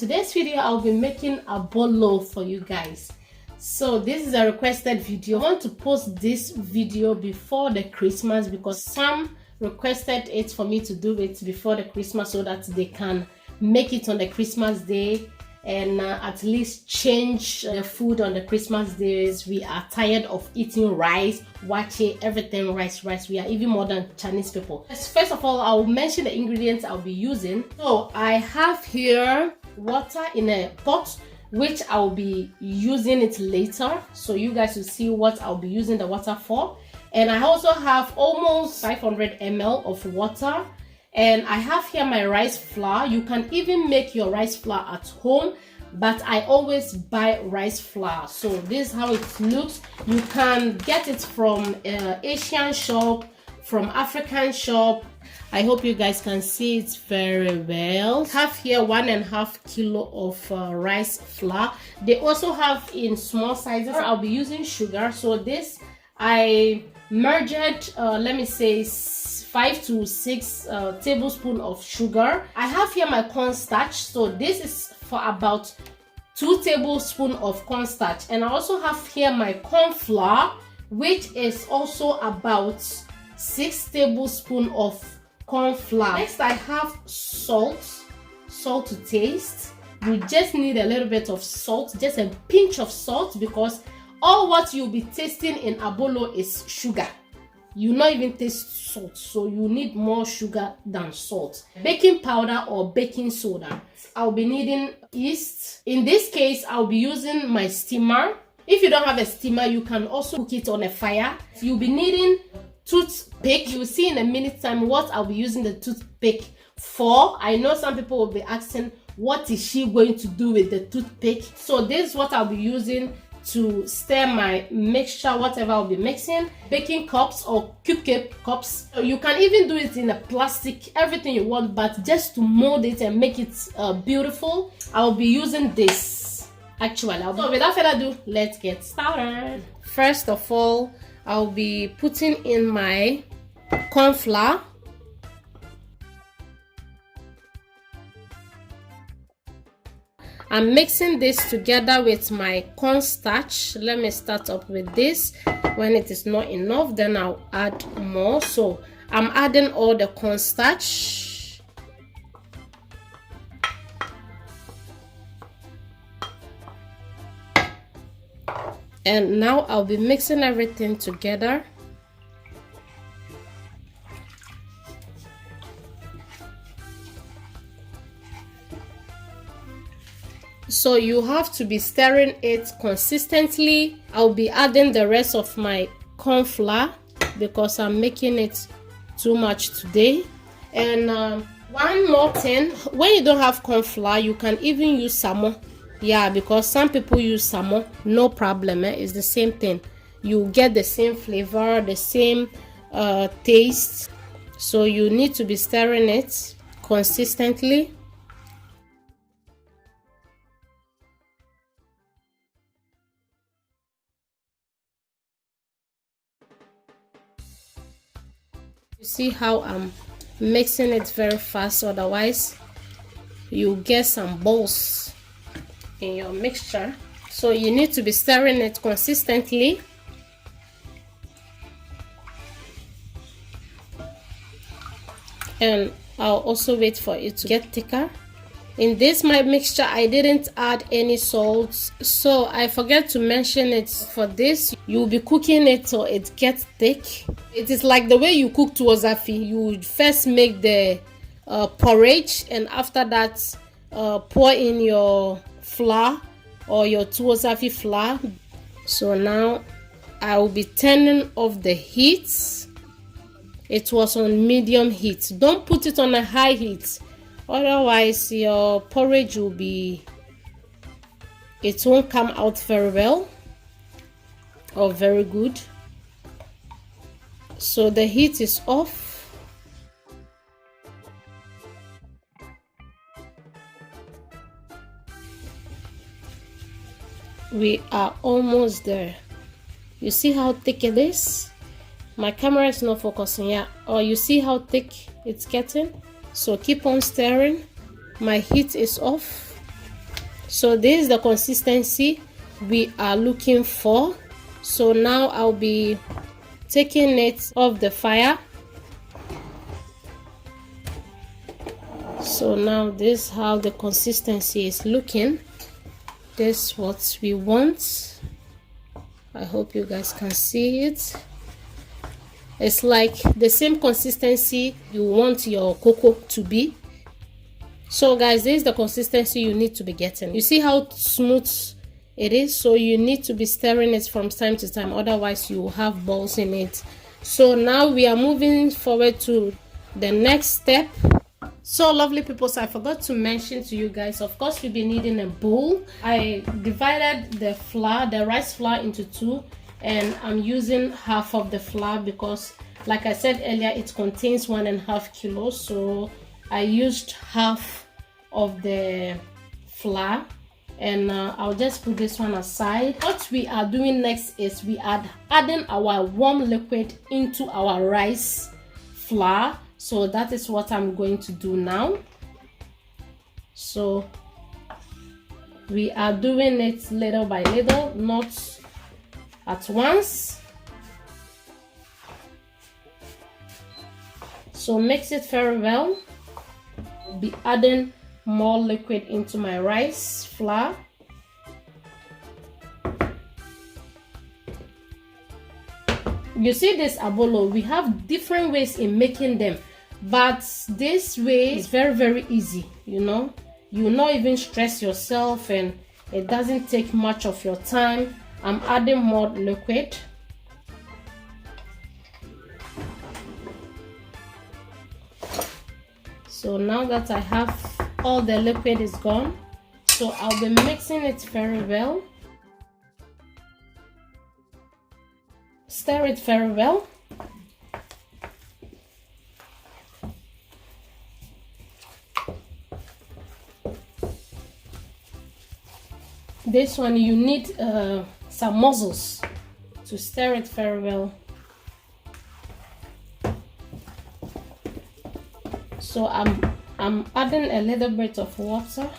today's video I'll be making a bolo for you guys. So this is a requested video. I want to post this video before the Christmas because some requested it for me to do it before the Christmas so that they can make it on the Christmas day and at least change the food on the Christmas days. We are tired of eating rice, wache, everything rice. We are even more than Chinese people. First of all, I'll mention the ingredients I'll be using. So I have here water in a pot, which I'll be using it later, so you guys will see what I'll be using the water for. And I also have almost 500 ml of water. And I have here my rice flour. You can even make your rice flour at home, but I always buy rice flour. So this is how it looks. You can get it from Asian shop, from African shop. I hope you guys can see it very well. I have here 1.5 kilo of rice flour. They also have in small sizes. I'll be using sugar. So this I merged, let me say 5 to 6 tablespoons of sugar. I have here my cornstarch. So this is for about 2 tablespoons of cornstarch. And I also have here my corn flour, which is also about 6 tablespoons of corn flour. Next I have salt to taste. You just need a little bit of salt, just a pinch of salt, because all what you'll be tasting in abolo is sugar. You not even taste salt, so you need more sugar than salt. Baking powder or baking soda. I'll be needing yeast. In this case, I'll be using my steamer. If you don't have a steamer, you can also cook it on a fire. You'll be needing toothpick. You'll see in a minute time what I'll be using the toothpick for. I know some people will be asking, what is she going to do with the toothpick? So this is what I'll be using to stir my mixture, whatever I'll be mixing. Baking cups or cupcake cups. You can even do it in a plastic, everything you want, but just to mold it and make it beautiful, I'll be using this. Actually, so without further ado, let's get started. First of all, I'll be putting in my corn flour. I'm mixing this together with my cornstarch. Let me start up with this. When it is not enough, then I'll add more. So I'm adding all the cornstarch. And now I'll be mixing everything together. So you have to be stirring it consistently. I'll be adding the rest of my corn flour because I'm making it too much today. And one more thing, when you don't have corn flour, you can even use samo. Yeah, because some people use samo, no problem. It's the same thing. You get the same flavor, the same taste. So you need to be stirring it consistently. You see how I'm mixing it very fast, otherwise you get some balls in your mixture. So you need to be stirring it consistently. And I'll also wait for it to get thicker. In this my mixture, I didn't add any salt, so I forget to mention it. For this, you'll be cooking it till it gets thick. It is like the way you cook tuwozafi. You would first make the porridge, and after that pour in your flour or your tuwozafi flour. So now I will be turning off the heat. It was on medium heat. Don't put it on a high heat, otherwise your porridge will be, it won't come out very well or very good. So the heat is off. We are almost there. You see how thick it is? My camera is not focusing yet. Or you see how thick it's getting? So keep on stirring. My heat is off. So this is the consistency we are looking for. So now I'll be taking it off the fire. So now this is how the consistency is looking. This is what we want. I hope you guys can see it. It's like the same consistency you want your cocoa to be. So guys, this is the consistency you need to be getting. You see how smooth it is? So you need to be stirring it from time to time, otherwise you will have balls in it. So now we are moving forward to the next step. So lovely people, so I forgot to mention to you guys, of course you'll be needing a bowl. I divided the flour, the rice flour, into two, and I'm using half of the flour because like I said earlier, it contains 1.5 kilos. So I used half of the flour, and I'll just put this one aside. What we are doing next is we are adding our warm liquid into our rice flour. So that is what I'm going to do now. So we are doing it little by little, not at once. So mix it very well. I'll be adding more liquid into my rice flour. You see this abolo, we have different ways in making them, but this way is very easy. You know, you not even stress yourself, and it doesn't take much of your time. I'm adding more liquid. So now that I have all the liquid is gone, so I'll be mixing it very well. Stir it very well. This one you need some muscles to stir it very well. So I'm adding a little bit of water.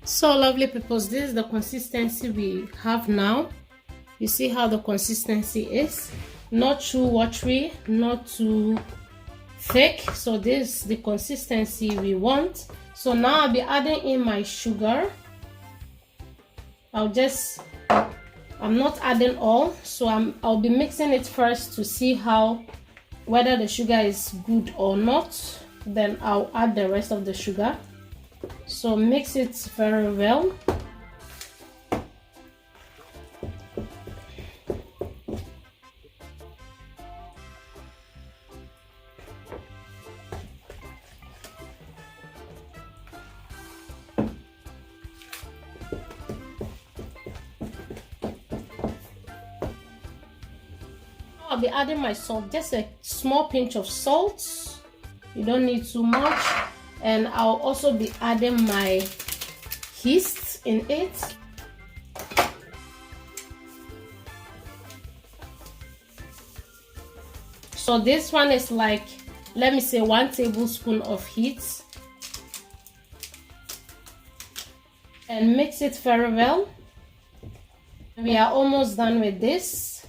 So lovely people, this is the consistency we have now. You see how the consistency is, not too watery, not too thick. So this is the consistency we want. So now I'll be adding in my sugar. I'm not adding all, so I'll be mixing it first to see whether the sugar is good or not. Then I'll add the rest of the sugar. So mix it very well. I'll be adding my salt, just a small pinch of salt. You don't need too much. And I'll also be adding my yeast in it. So this one is like, let me say, 1 tablespoon of yeast. And mix it very well. We are almost done with this.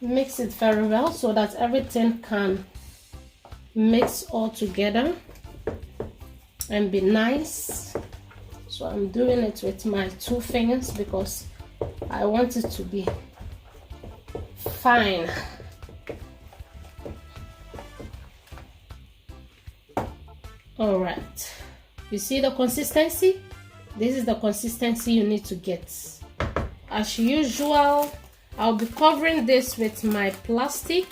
Mix it very well so that everything can mix all together and be nice. So I'm doing it with my 2 fingers because I want it to be fine. All right, you see the consistency? This is the consistency you need to get. As usual, I'll be covering this with my plastic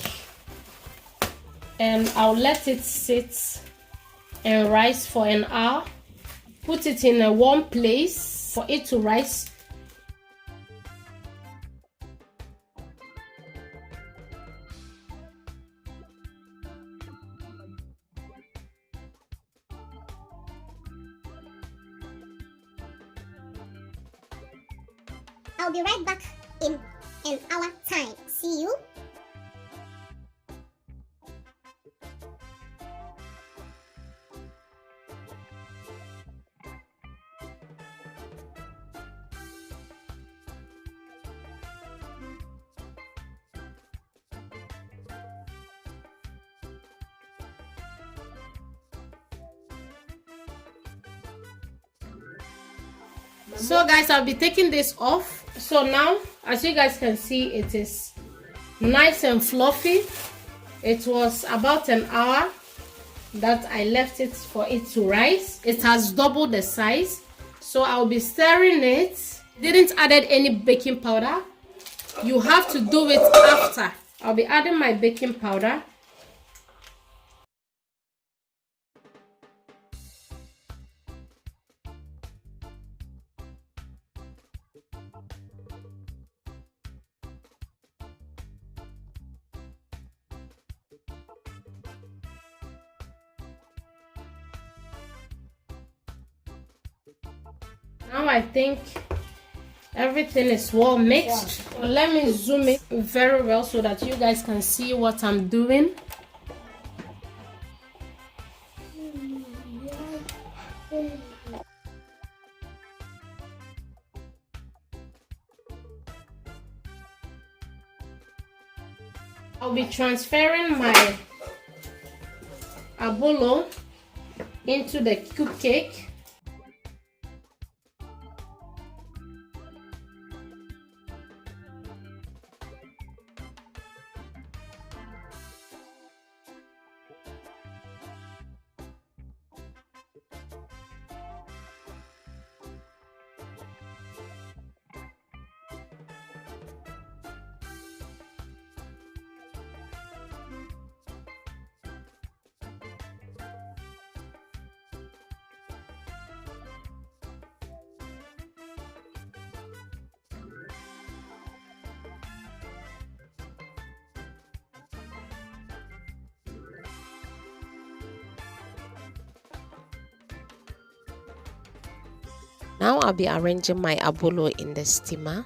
and I'll let it sit and rise for an hour. Put it in a warm place for it to rise. I'll be right back in an hour time. See you. So guys, I'll be taking this off. So now, as you guys can see, it is nice and fluffy. It was about an hour that I left it for it to rise. It has doubled the size. So I'll be stirring it. Didn't added any baking powder. You have to do it after. I'll be adding my baking powder. Now I think everything is well mixed. So let me zoom it very well so that you guys can see what I'm doing. I'll be transferring my Abolo into the cupcake. Now I'll be arranging my abolo in the steamer.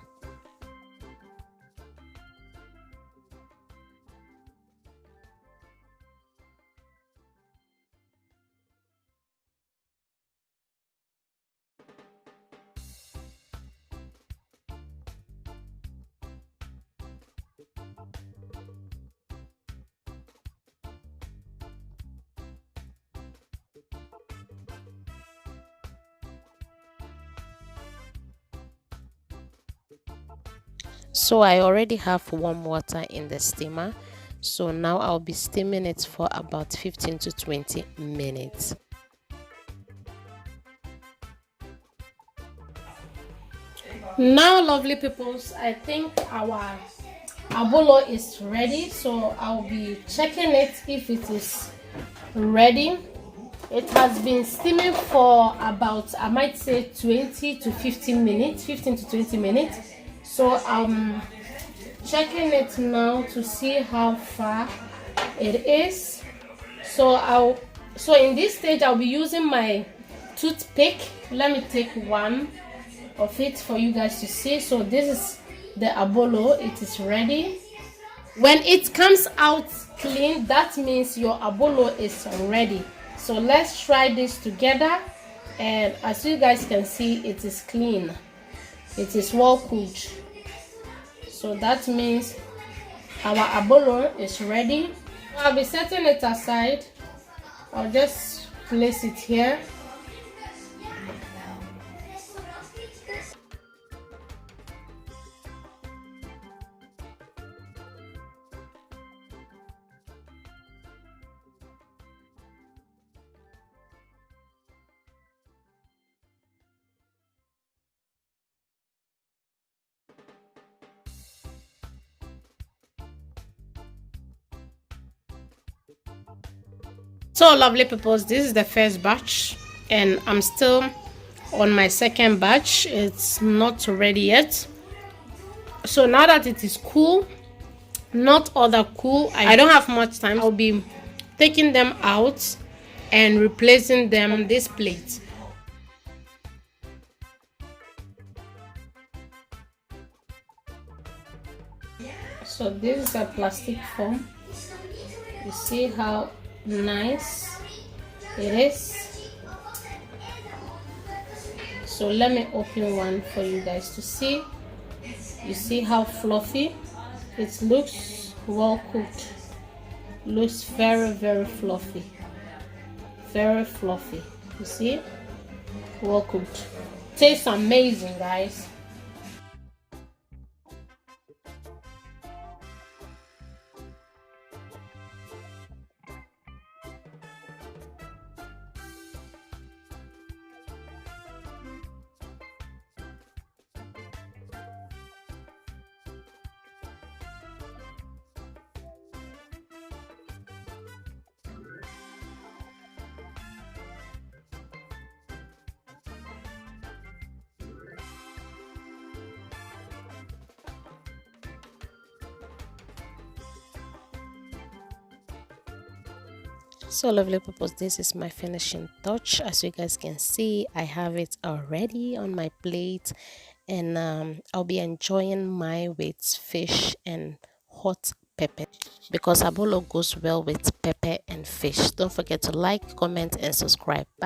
So I already have warm water in the steamer. So now I'll be steaming it for about 15 to 20 minutes. Now, lovely peoples, I think our abolo is ready. So I'll be checking it if it is ready. It has been steaming for about, I might say, 20 to 15 minutes, 15 to 20 minutes. So I'm checking it now to see how far it is. So in this stage I'll be using my toothpick. Let me take one of it for you guys to see. So this is the abolo. It is ready. When it comes out clean, that means your abolo is ready. So let's try this together, and as you guys can see, it is clean. It is well cooked. So that means our abolo is ready. I'll be setting it aside. I'll just place it here. So lovely people, this is the first batch and I'm still on my second batch. It's not ready yet. So now that it is cool, not all that cool, I don't have much time. I'll be taking them out and replacing them on this plate. So this is a plastic form. You see how nice it is. So let me open one for you guys to see. You see how fluffy it looks. Well cooked. Looks very, very fluffy. Very fluffy. You see, well cooked. tastes amazing, guys. So lovely people, this is my finishing touch. As you guys can see, I have it already on my plate, and I'll be enjoying mine with fish and hot pepper, because abolo goes well with pepper and fish. Don't forget to like, comment and subscribe. Bye.